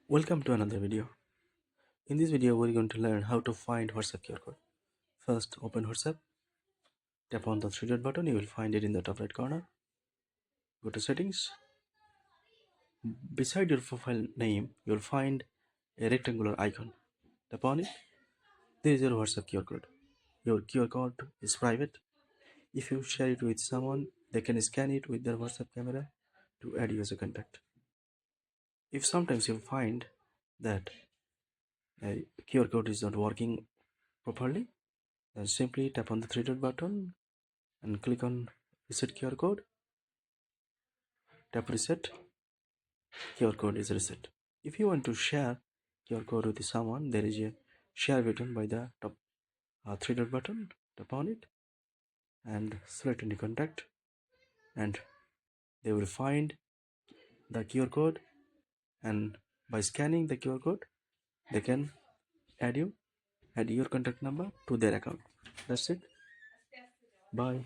Welcome to another video. In this video, we're going to learn how to find WhatsApp QR code. First, open WhatsApp. Tap on the three dot button. You will find it in the top right corner. Go to settings. Beside your profile name, you'll find a rectangular icon. Tap on it. There is your WhatsApp QR code. Your QR code is private. If you share it with someone, they can scan it with their WhatsApp camera to add you as a contact. If sometimes you find that a QR code is not working properly, then simply tap on the three dot button and click on reset QR code. Tap reset. QR code is reset. If you want to share QR code with someone, there is a share button by the top three dot button. Tap on it and select any contact, and they will find the QR code, and by scanning the QR code they can add your contact number to their account. That's it. Bye.